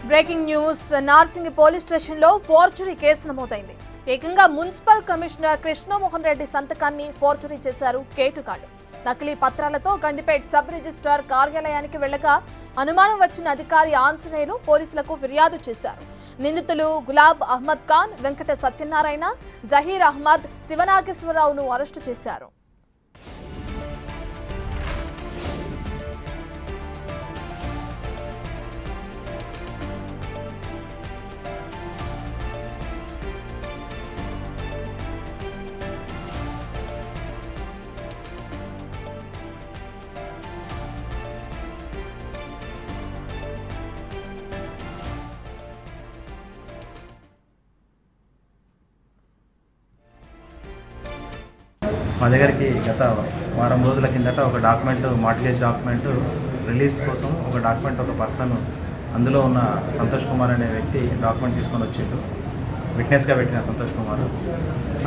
Breaking news Narsingi police స్టేషన్లో forgery case నమోదైంది. ఏకంగా మున్సిపల్ కమిషనర్ కృష్ణమోహన్ రెడ్డి సంతకాన్ని ఫోర్జరీ చేశారు కేటుగాళ్లు. నకిలీ పత్రాలతో గండిపేట్ సబ్ రిజిస్ట్రార్ కార్యాలయానికి వెళ్లగా అనుమానం వచ్చిన అధికారి ఆంజనేయులు పోలీసులకు ఫిర్యాదు చేశారు. నిందితులు గులాబ్ అహ్మద్ ఖాన్, వెంకట సత్యనారాయణ, జహీర్ అహ్మద్, శివనాగేశ్వరరావును అరెస్టు చేశారు. మా దగ్గరికి గత వారం రోజుల కిందట ఒక డాక్యుమెంట్, మార్టిగేజ్ డాక్యుమెంట్ రిలీజ్ కోసం ఒక డాక్యుమెంట్, ఒక పర్సన్, అందులో ఉన్న సంతోష్ కుమార్ అనే వ్యక్తి డాక్యుమెంట్ తీసుకొని వచ్చిండు. విట్నెస్గా పెట్టిన సంతోష్ కుమార్.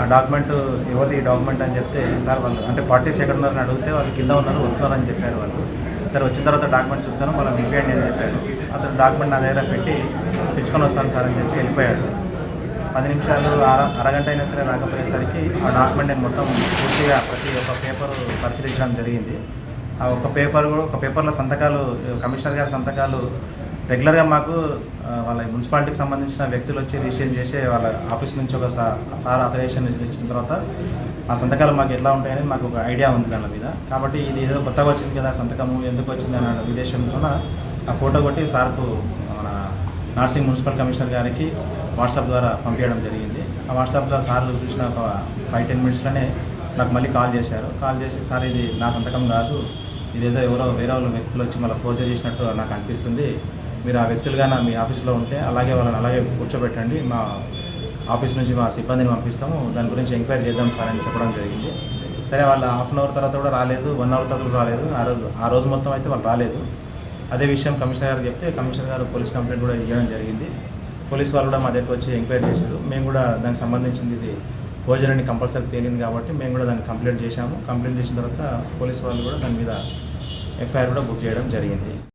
ఆ డాక్యుమెంట్ ఎవరిది ఈ డాక్యుమెంట్ అని చెప్తే, సార్ వాళ్ళు అంటే పార్టీస్ ఎక్కడ ఉన్నారని అడిగితే వాళ్ళు కింద ఉన్నారు, వస్తున్నారని చెప్పారు వాళ్ళు. సరే వచ్చిన తర్వాత డాక్యుమెంట్ చూస్తాను, వాళ్ళని నింపేయండి అని చెప్పారు. అతను డాక్యుమెంట్ నా దగ్గర పెట్టి తెచ్చుకొని వస్తాను సార్ అని చెప్పి వెళ్ళిపోయాడు. 10 నిమిషాలు అరగంట అయినా సరే రాకపోయేసరికి ఆ డాక్యుమెంట్ నేను మొత్తం పూర్తిగా ప్రతి ఒక్క పేపర్ పరిశీలించడం జరిగింది. ఆ ఒక పేపర్లో సంతకాలు, కమిషనర్ గారి సంతకాలు రెగ్యులర్గా మాకు వాళ్ళ మున్సిపాలిటీకి సంబంధించిన వ్యక్తులు వచ్చి రిజిస్ట్రేషన్ చేసే వాళ్ళ ఆఫీస్ నుంచి ఒక సార్ అథరైజేషన్ ఇచ్చిన తర్వాత ఆ సంతకాలు మాకు ఎట్లా ఉంటాయని మాకు ఒక ఐడియా ఉంది దాని మీద. కాబట్టి ఇది ఏదో కొత్తగా వచ్చింది కదా సంతకము, ఎందుకు వచ్చింది అన్న ఉద్దేశంతో ఆ ఫోటో కొట్టి సార్కు మన నార్సింగ్ మున్సిపల్ కమిషనర్ గారికి వాట్సాప్ ద్వారా పంపించడం జరిగింది. ఆ వాట్సాప్లో సార్ చూసిన ఒక 5-10 మినిట్స్లోనే నాకు మళ్ళీ కాల్ చేశారు. కాల్ చేసి, సార్ ఇది నా సంతకం కాదు, ఇదేదో వేరే వాళ్ళ వ్యక్తులు వచ్చి మళ్ళీ ఫోర్జరీ చేసినట్టు నాకు అనిపిస్తుంది. మీరు ఆ వ్యక్తులుగా మీ ఆఫీస్లో ఉంటే వాళ్ళని అలాగే కూర్చోబెట్టండి, మా ఆఫీస్ నుంచి మా సిబ్బందిని పంపిస్తాము, దాని గురించి ఎంక్వైరీ చేద్దాం సార్ అని చెప్పడం జరిగింది. సరే, వాళ్ళు హాఫ్ అన్ అవర్ తర్వాత కూడా రాలేదు, 1 అవర్ తర్వాత కూడా రాలేదు. ఆ రోజు మొత్తం అయితే వాళ్ళు రాలేదు. అదే విషయం కమిషనర్ గారు చెప్తే కమిషనర్ గారు పోలీస్ కంప్లైంట్ కూడా ఇవ్వడం జరిగింది. పోలీస్ వాళ్ళు కూడా మా దగ్గరకు వచ్చి ఎంక్వైరీ చేశారు. మేము కూడా దానికి సంబంధించింది ఇది ఫోర్జరీ అని కంపల్సరీ తేలింది కాబట్టి మేము కూడా దాన్ని కంప్లైంట్ చేశాము. కంప్లైంట్ చేసిన తర్వాత పోలీస్ వాళ్ళు కూడా దాని మీద ఎఫ్ఐఆర్ కూడా బుక్ చేయడం జరిగింది.